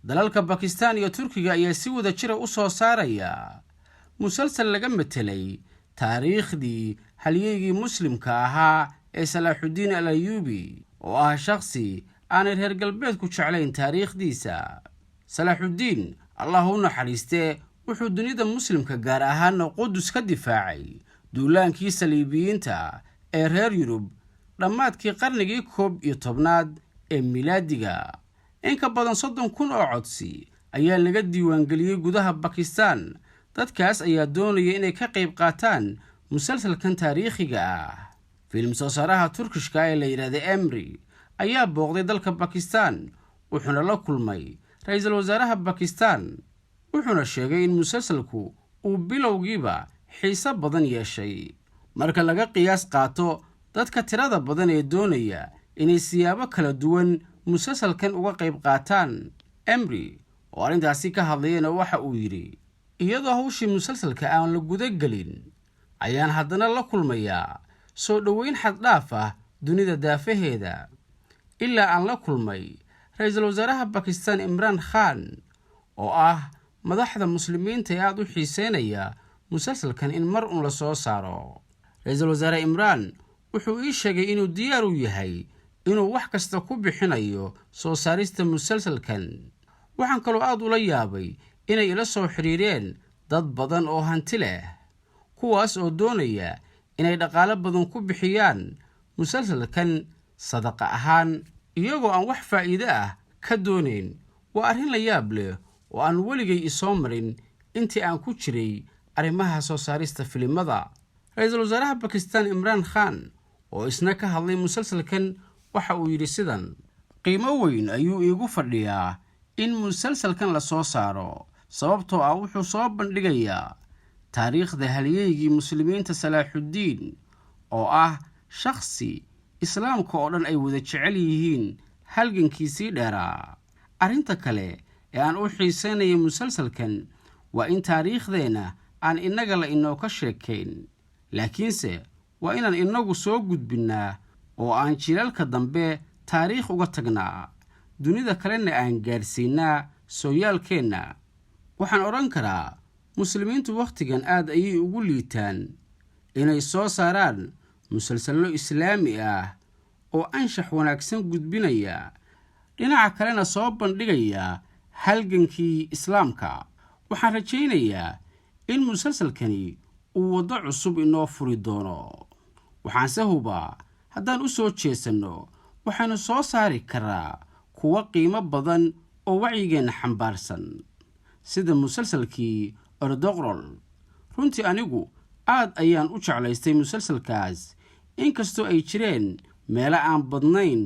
dalalka Bakistan iyo Turkiga ayaa si wada jira u soo saaraya musalsal laga metelay taariikhdii halyeygii muslimka ahaa ee Salaaxudiin al-Ayyubi oo ah shakhsi aan reer galbeedku jeclayn taariikhdiisa. Salaaxudiin Allahu naxariiste wuxuu dunida muslimka gaar ahaan Qudus ka difaacay duulaankii Saliibiyiinta ee reer Yurub dhammaadkii qarnigii 11aad ee milaadiga. in ka badan 30,000 oo codsi ayaa laga diiwaangeliyay gudaha Bakistan. dadkaas ayaa doonaya inay ka qayb qaataan musalsalkan taariikhiga ah. filim soo saaraha Turkishka ee la yiraahdo Emri ayaa booqday dalka Bakistan wuxuuna la kulmay ra'iisul wasaaraha Bakistan wuxuuna sheegay in musalsalku uu bilowgiiba xiiso badan yeeshay marka laga qiyaas qaato dadka tirada badan ee doonaya inay siyaabo kala duwan musalsalkan uga qayb qaataan. Emri oo arrintaasi ka hadlayna waxa uu yiri iyadoo hawshii musalsalka aan la guda gelin ayaan haddana la kulmayaa soo dhaweyn xad dhaaf ah dunida daafaheeda ilaa aan la kulmay ra'iisul wasaaraha Bakistan Imran Khan oo ah madaxda muslimiinta ee aad u xiiseynaya musalsalkan in mar la soo saaro. ra'iisul wasaare Imran wuxuu ii sheegay inuu diyaar u yahay inuu wax kasta ku bixinayo soo saarista musalsalkan. waxaan kaloo aad ula yaabay inay ila soo xiriireen dad badan oo hanti leh kuwaas oo doonaya inay dhaqaale badan ku bixiyaan musalsalkan sadaqa ahaan iyagoo aan wax faa'iido ah ka doonayn. waa arrin la yaab leh oo aan weligay isoo marin intii aan ku jiray arrimaha soo saarista filimada. ra'iisul wasaaraha Bakistan Imran Khan oo isna ka hadlay musalsalkan waxa uu yiri sidan qiimo weyn ayuu iigu fadhiyaa in musalsalkan la soo saaro sababtoo ah wuxuu soo bandhigayaa taariikhda halyeygii muslimiinta Salaaxudiin oo ah shakhsi islaamka oo dhan ay wada jecel yihiin halgankiisii dheeraa. arrinta kale ee aan u xiiseynay musalsalkan waa in taariikhdeena aan inaga la inoo ka sheekayn laakiinse waa inaan inagu soo gudbinaa oo aan jiilalka dambe taariikh uga tagnaa dunida kalena aan gaarsiinaa sooyaalkeena. waxaan oran karaa muslimiintu waqtigan aad ayay ugu liitaan inay soo saaraan musalsallo islaami ah oo anshax wanaagsan gudbinaya dhinaca kalena soo bandhigaya halgankii islaamka. waxaan rajaynayaa in musalsalkani uu wado cusub inoo furi doono. waxaan se hubaa haddaan u soo jeesano waxaanu soo saari karaa kuwa qiimo badan oo wacyigeena xambaarsan sida musalsalkii Erdoqrol. runtii anigu aad ayaan u jeclaystay musalsalkaas inkastoo ay jireen meelo aan badnayn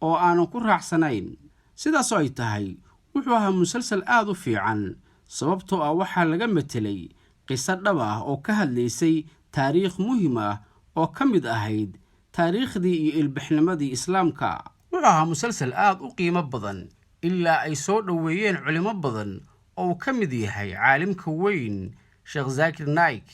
oo aanan ku raacsanayn. sidaasoo ay tahay wuxuu ahaa musalsal aad u fiican sababtoo ah waxaa laga metelay qiso dhab ah oo ka hadlaysay taariikh muhiim ah oo ka mid ahayd taariikhdii iyo ilbaxnimadii islaamka. wuxuu ahaa musalsal aad u qiimo badan ilaa ay soo dhaweeyeen culimo badan oo ka mid yahay caalimka weyn Sheikh Zakir Naik.